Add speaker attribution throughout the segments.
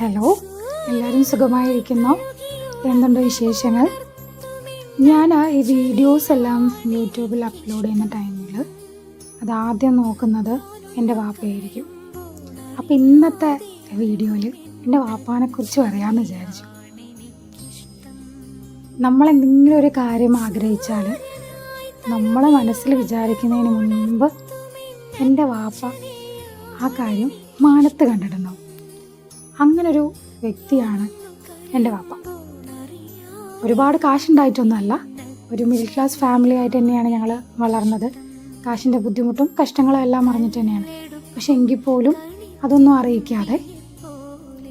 Speaker 1: Hello, എല്ലാവരും സുഖമായിരിക്കുന്നോ? എന്തുണ്ട് വിശേഷങ്ങൾ? ഞാൻ ഈ വീഡിയോസ് എല്ലാം യൂട്യൂബിൽ അപ്ലോഡ് ചെയ്യുന്ന ടൈമിൽ അതാദ്യം നോക്കുന്നത് എൻ്റെ വാപ്പയായിരിക്കും. അപ്പോൾ ഇന്നത്തെ വീഡിയോയിൽ എൻ്റെ വാപ്പാനെക്കുറിച്ച് പറയാമെന്ന് വിചാരിച്ചു. നമ്മളെന്തെങ്കിലും ഒരു കാര്യം ആഗ്രഹിച്ചാൽ നമ്മളെ മനസ്സിൽ വിചാരിക്കുന്നതിന് മുൻപ് എൻ്റെ വാപ്പ ആ കാര്യം മാനത്ത് കണ്ടിട്ടുണ്ടാവും. അങ്ങനൊരു വ്യക്തിയാണ് എൻ്റെ വാപ്പ. ഒരുപാട് കാശുണ്ടായിട്ടൊന്നുമല്ല, ഒരു മിഡിൽ ക്ലാസ് ഫാമിലി ആയിട്ട് തന്നെയാണ് ഞങ്ങൾ വളർന്നത്. കാശിൻ്റെ ബുദ്ധിമുട്ടും കഷ്ടങ്ങളും എല്ലാം അറിഞ്ഞിട്ട് തന്നെയാണ്. പക്ഷെ എങ്കിൽ പോലും അതൊന്നും അറിയിക്കാതെ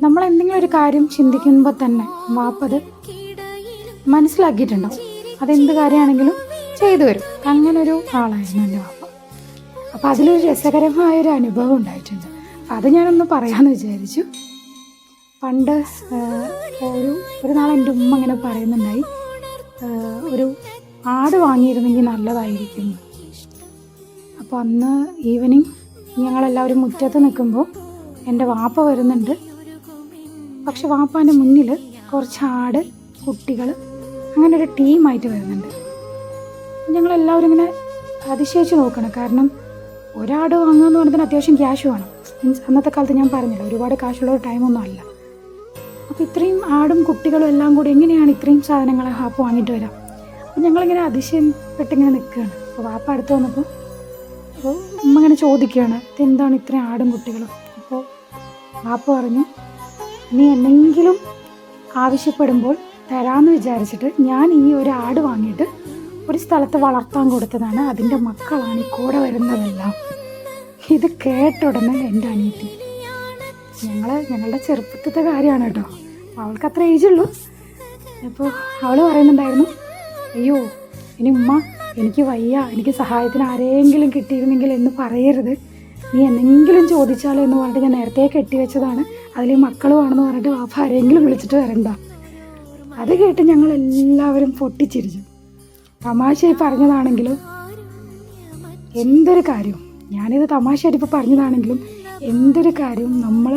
Speaker 1: നമ്മളെന്തെങ്കിലും ഒരു കാര്യം ചിന്തിക്കുമ്പോൾ തന്നെ വാപ്പത് മനസ്സിലാക്കിയിട്ടുണ്ടാവും. അതെന്ത് കാര്യമാണെങ്കിലും ചെയ്തു വരും. അങ്ങനൊരു ആളായിരുന്നു എൻ്റെ വാപ്പ. അപ്പോൾ അതിലൊരു രസകരമായൊരു അനുഭവം ഉണ്ടായിട്ടുണ്ട്. അപ്പോൾ അത് ഞാനൊന്ന് പറയാമെന്ന് വിചാരിച്ചു. പണ്ട് ഒരു നാൾ എൻ്റെ ഉമ്മ ഇങ്ങനെ പറയുന്നുണ്ടായി, ഒരു ആട് വാങ്ങിയിരുന്നെങ്കിൽ നല്ലതായിരിക്കും. അപ്പോൾ അന്ന് ഈവനിങ് ഞങ്ങളെല്ലാവരും മുറ്റത്ത് നിൽക്കുമ്പോൾ എൻ്റെ വാപ്പ വരുന്നുണ്ട്. പക്ഷെ വാപ്പാൻ്റെ മുന്നിൽ കുറച്ച് ആട് കുട്ടികൾ അങ്ങനെ ഒരു ടീമായിട്ട് വരുന്നുണ്ട്. ഞങ്ങളെല്ലാവരും ഇങ്ങനെ അതിശയിച്ച് നോക്കണം. കാരണം ഒരാട് വാങ്ങുക എന്ന് പറഞ്ഞാൽ അത്യാവശ്യം ക്യാഷ് വേണം. മീൻസ് അന്നത്തെ കാലത്ത് ഞാൻ പറഞ്ഞില്ല, ഒരുപാട് കാശുള്ള ഒരു ടൈമൊന്നും അല്ല. അപ്പോൾ ഇത്രയും ആടും കുട്ടികളും എല്ലാം കൂടി എങ്ങനെയാണ് ഇത്രയും സാധനങ്ങൾ വാപ്പ വാങ്ങിയിട്ട് വരാം? അപ്പോൾ ഞങ്ങളിങ്ങനെ അതിശയപ്പെട്ടിങ്ങനെ നിൽക്കുകയാണ്. അപ്പോൾ വാപ്പ അടുത്ത് വന്നപ്പോൾ ഉമ്മ ഇങ്ങനെ ചോദിക്കുകയാണ്, ഇതെന്താണ് ഇത്രയും ആടും കുട്ടികളും? അപ്പോൾ വാപ്പ പറഞ്ഞു, നീ എന്തെങ്കിലും ആവശ്യപ്പെടുമ്പോൾ തരാമെന്ന് വിചാരിച്ചിട്ട് ഞാൻ ഈ ഒരു ആട് വാങ്ങിയിട്ട് ഒരു സ്ഥലത്ത് വളർത്താൻ കൊടുത്തതാണ്. അതിൻ്റെ മക്കളാണ് ഈ കൂടെ വരുന്നതെല്ലാം. ഇത് കേട്ട ഉടനെ എൻ്റെ അനിയത്തി, ഞങ്ങളുടെ ചെറുപ്പത്തിലത്തെ കാര്യമാണ് കേട്ടോ, അവൾക്ക് അത്ര ഏജുള്ളൂ. അപ്പോൾ അവൾ പറയുന്നുണ്ടായിരുന്നു, അയ്യോ ഇനി ഉമ്മ എനിക്ക് വയ്യ, എനിക്ക് സഹായത്തിന് ആരെങ്കിലും കിട്ടിയിരുന്നെങ്കിൽ എന്ന് പറയരുത്, നീ എന്തെങ്കിലും ചോദിച്ചാലോ എന്ന് പറഞ്ഞിട്ട് ഞാൻ നേരത്തെ കെട്ടിവെച്ചതാണ്, അതിൽ മക്കളുമാണെന്ന് പറഞ്ഞിട്ട് വാപ്പ ആരെങ്കിലും വിളിച്ചിട്ട് വരണ്ട. അത് കേട്ട് ഞങ്ങളെല്ലാവരും പൊട്ടിച്ചിരിച്ചു. തമാശയായി പറഞ്ഞതാണെങ്കിലും എന്തൊരു കാര്യവും, ഞാനിത് തമാശയായിട്ട് ഇപ്പോൾ പറഞ്ഞതാണെങ്കിലും എന്തൊരു കാര്യവും നമ്മൾ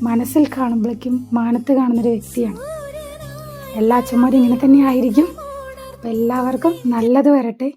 Speaker 1: മനസ്സിൽ കാണുമ്പോഴേക്കും മാനത്ത് കാണുന്നൊരു വ്യക്തിയാണ്. എല്ലാ അച്ഛന്മാരും ഇങ്ങനെ തന്നെ ആയിരിക്കും. അപ്പോൾ എല്ലാവർക്കും നല്ലത് വരട്ടെ.